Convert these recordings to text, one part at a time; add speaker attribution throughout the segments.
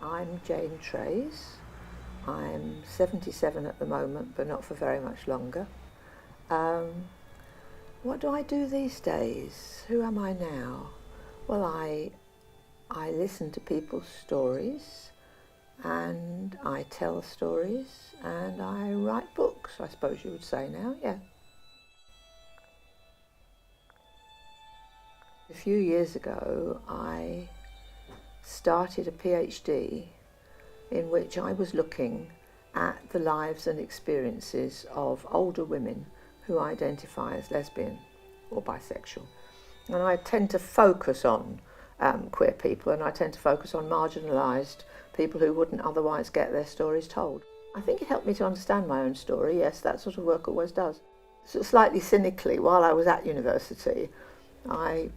Speaker 1: I'm Jane Traies. I'm 77 at the moment, but not for very much longer. What do I do these days? Who am I now? Well, I listen to people's stories, and I tell stories, and I write books, I suppose you would say now, yeah. A few years ago, I started a PhD in which I was looking at the lives and experiences of older women who identify as lesbian or bisexual. And I tend to focus on queer people, and I tend to focus on marginalised people who wouldn't otherwise get their stories told. I think it helped me to understand my own story. Yes, that sort of work always does. So slightly cynically, while I was at university, I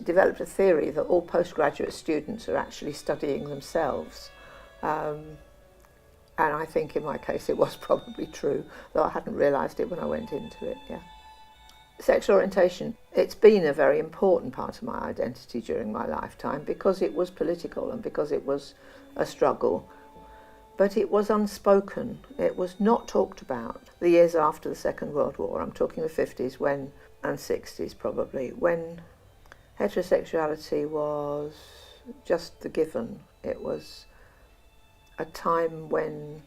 Speaker 1: developed a theory that all postgraduate students are actually studying themselves. And I think in my case it was probably true, though I hadn't realised it when I went into it, yeah. Sexual orientation, it's been a very important part of my identity during my lifetime because it was political and because it was a struggle. But it was unspoken, it was not talked about. The years after the Second World War, I'm talking the 50s and 60s probably, when heterosexuality was just the given. It was a time when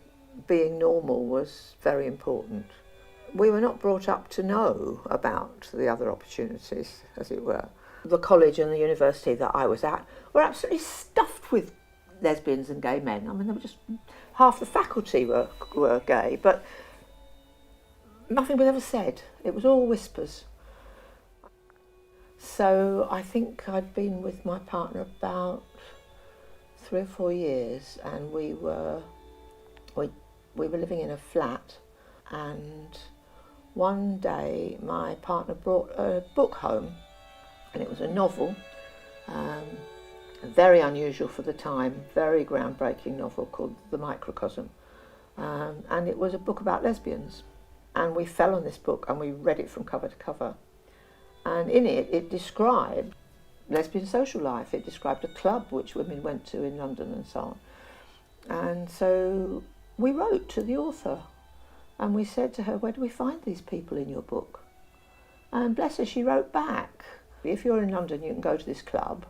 Speaker 1: being normal was very important. We were not brought up to know about the other opportunities, as it were. The college and the university that I was at were absolutely stuffed with lesbians and gay men. I mean, there were just half the faculty were gay, but nothing was ever said. It was all whispers. So I think I'd been with my partner about 3 or 4 years, and we were living in a flat, and one day my partner brought a book home, and it was a novel, very unusual for the time, very groundbreaking novel called The Microcosm, and it was a book about lesbians, and we fell on this book and we read it from cover to cover, and in it, it described lesbian social life. It described a club which women went to in London and so on. And so we wrote to the author and we said to her, where do we find these people in your book? And bless her, she wrote back, if you're in London you can go to this club.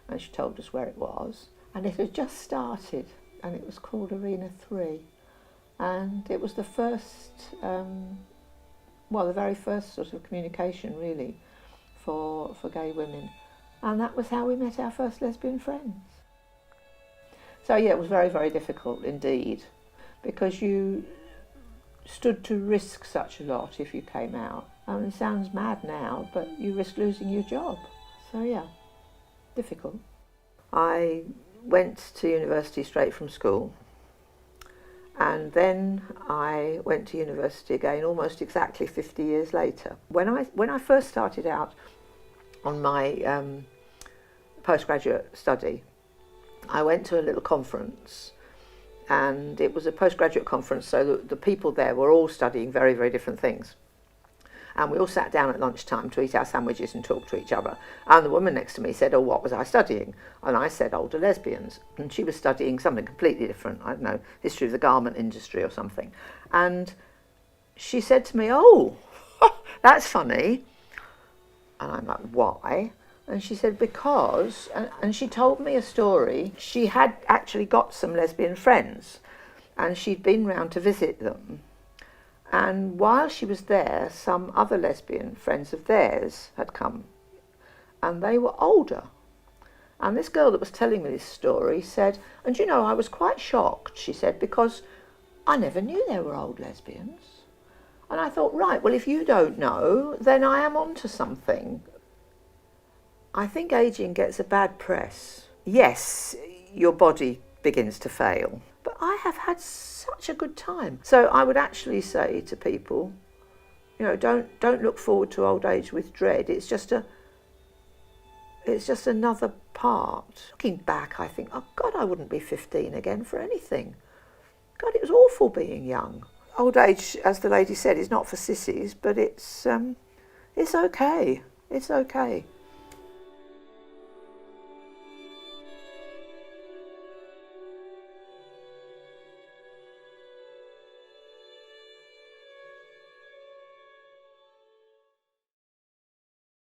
Speaker 1: And she told us where it was. And it had just started, and it was called Arena 3. And it was the first, the very first sort of communication really for gay women. And that was how we met our first lesbian friends. So yeah, it was very, very difficult indeed, because you stood to risk such a lot if you came out. I mean, it sounds mad now, but you risk losing your job. So yeah, difficult. I went to university straight from school, and then I went to university again almost exactly 50 years later. When I first started out on my postgraduate study, I went to a little conference, and it was a postgraduate conference, so the people there were all studying very, very different things. And we all sat down at lunchtime to eat our sandwiches and talk to each other. And the woman next to me said, oh, what was I studying? And I said, older lesbians. And she was studying something completely different, I don't know, history of the garment industry or something. And she said to me, oh, that's funny. And I'm like, why? And she said, because, and she told me a story. She had actually got some lesbian friends, and she'd been round to visit them. And while she was there, some other lesbian friends of theirs had come, and they were older. And this girl that was telling me this story said, and you know, I was quite shocked, she said, because I never knew there were old lesbians. And I thought, right, well, if you don't know, then I am onto something. I think ageing gets a bad press. Yes, your body begins to fail, but I have had such a good time. So I would actually say to people, you know, don't look forward to old age with dread. It's just another part. Looking back, I think, oh God, I wouldn't be 15 again for anything. God, it was awful being young. Old age, as the lady said, is not for sissies, but it's okay. It's okay.